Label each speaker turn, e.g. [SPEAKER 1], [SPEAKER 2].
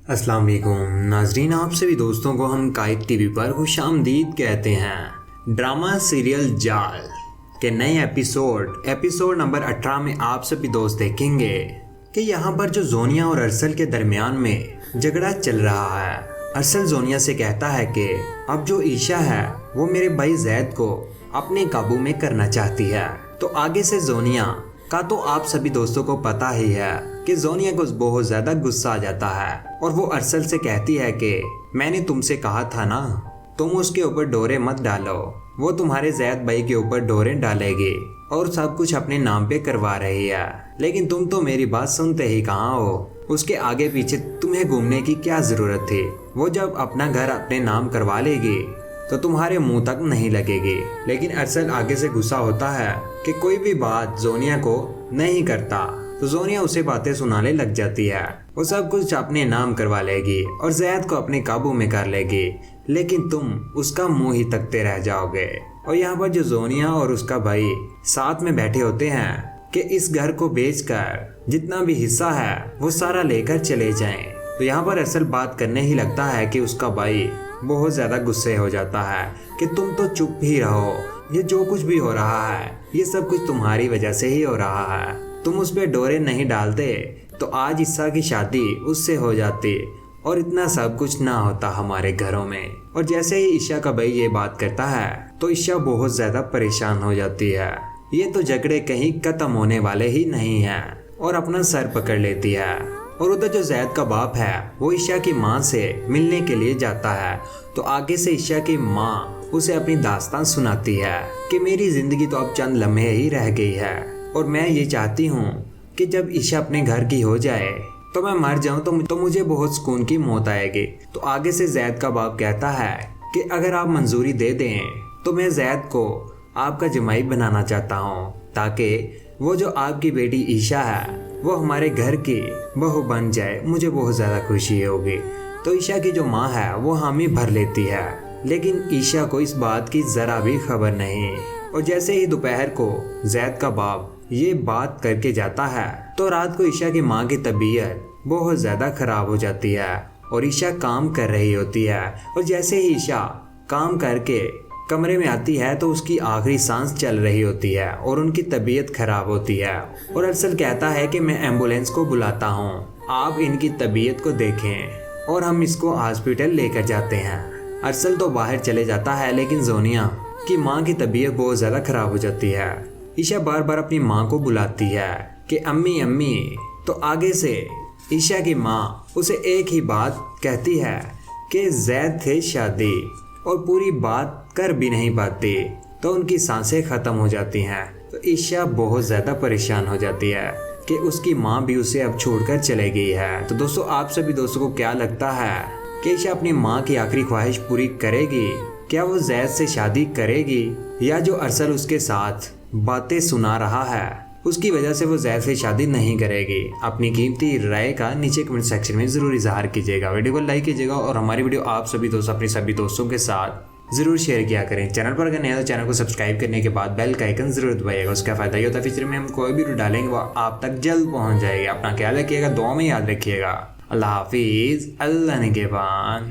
[SPEAKER 1] अस्सलाम वालेकुम नाजरीन, आप सभी दोस्तों को हम काइट टीवी पर खुशामदीद कहते हैं। ड्रामा सीरियल जाल के नए एपिसोड नंबर 18 में आप सभी दोस्त देखेंगे कि यहाँ पर जो जोनिया और अरसल के दरमियान में झगड़ा चल रहा है। अरसल जोनिया से कहता है कि अब जो ईशा है वो मेरे भाई जैद को अपने काबू में करना चाहती है। तो आगे से जोनिया का तो आप सभी दोस्तों को पता ही है कि जोनिया को बहुत ज्यादा गुस्सा आ जाता है और वो अरसल से कहती है कि मैंने तुमसे कहा था ना, तुम उसके ऊपर डोरे मत डालो, वो तुम्हारे जैद भाई के ऊपर डोरे डालेगी और सब कुछ अपने नाम पे करवा रही है, लेकिन तुम तो मेरी बात सुनते ही कहाँ हो। उसके आगे पीछे तुम्हें घूमने की क्या जरूरत थी? वो जब अपना घर अपने नाम करवा लेगी तो तुम्हारे मुंह तक नहीं लगेगी। लेकिन अरसल आगे से गुस्सा होता है कि कोई भी बात जोनिया को नहीं करता, तो जोनिया उसे बातें सुनाने लग जाती है। वो सब कुछ अपने नाम करवा लेगी और जैद को अपने काबू में कर लेगी, लेकिन तुम उसका मुंह ही तकते रह जाओगे। और यहाँ पर जो जोनिया और उसका भाई साथ में बैठे होते हैं कि इस घर को बेचकर जितना भी हिस्सा है वो सारा लेकर चले जाएं। तो यहाँ पर अरसल बात करने ही लगता है कि उसका भाई बहुत ज्यादा गुस्से हो जाता है कि तुम तो चुप ही रहो, ये जो कुछ भी हो रहा है ये सब कुछ तुम्हारी वजह से ही हो रहा है। तुम उस पे डोरे नहीं डालते तो आज ईशा की शादी उससे हो जाती और इतना सब कुछ ना होता हमारे घरों में। और जैसे ही ईशा का भाई ये बात करता है तो ईशा बहुत ज्यादा परेशान हो जाती है। ये तो झगड़े कहीं खत्म होने वाले ही नहीं है और अपना सर पकड़ लेती है। और उधर जो जैद का बाप है वो ईशा की माँ से मिलने के लिए जाता है। तो आगे से ईशा की माँ उसे अपनी दास्तान सुनाती है कि मेरी जिंदगी तो अब चंद लम्हे ही रह गई है और मैं ये चाहती हूँ कि जब ईशा अपने घर की हो जाए तो मैं मर जाऊँ तो मुझे बहुत सुकून की मौत आएगी। तो आगे से जैद का बाप कहता है कि अगर आप मंजूरी दे दें तो मैं जैद को आपका जमाई बनाना चाहता हूँ, ताकि वो जो आपकी बेटी ईशा है वो हमारे घर की बहू बन जाए, मुझे बहुत ज़्यादा खुशी होगी। तो ईशा की जो माँ है वो हामी भर लेती है, लेकिन ईशा को इस बात की ज़रा भी खबर नहीं। और जैसे ही दोपहर को जैद का बाप ये बात करके जाता है तो रात को ईशा की माँ की तबीयत बहुत ज़्यादा खराब हो जाती है और ईशा काम कर रही होती है। और जैसे ही ईशा काम करके कमरे में आती है तो उसकी आखिरी सांस चल रही होती है और उनकी तबीयत खराब होती है। और अरसल कहता है कि मैं एम्बुलेंस को बुलाता हूँ, आप इनकी तबीयत को देखें और हम इसको हॉस्पिटल लेकर जाते हैं। अरसल तो बाहर चले जाता है, लेकिन जोनिया की माँ की तबीयत बहुत ज़्यादा खराब हो जाती है। ईशा बार बार अपनी माँ को बुलाती है कि अम्मी अम्मी। तो आगे से ईशा की माँ उसे एक ही बात कहती है कि जैद थे शादी, और पूरी बात कर भी नहीं पाती तो उनकी सांसें ख़त्म हो जाती हैं। तो ईशा बहुत ज़्यादा परेशान हो जाती है कि उसकी माँ भी उसे अब छोड़कर चले गई है। तो दोस्तों, आप सभी दोस्तों को क्या लगता है कि ईशा अपनी माँ की आखिरी ख्वाहिश पूरी करेगी? क्या वो जैद से शादी करेगी, या जो अरसल उसके साथ बातें सुना रहा है उसकी वजह से वो जैद से शादी नहीं करेगी? अपनी कीमती राय का नीचे कमेंट सेक्शन में ज़रूर इजहार कीजिएगा, वीडियो को लाइक कीजिएगा और हमारी वीडियो आप सभी दोस्त अपने सभी दोस्तों के साथ ज़रूर शेयर किया करें। चैनल पर अगर नया तो चैनल को सब्सक्राइब करने के बाद बेल का आइकन ज़रूर दबाइएगा। उसका फ़ायदा ये होता है फ्यूचर में हम कोई भी वीडियो डालेंगे वो आप तक जल्द पहुँच जाएगा। अपना ख्याल रखिएगा, दुआ में याद रखिएगा। अल्लाह हाफिज़, अल्लाह निगहबान।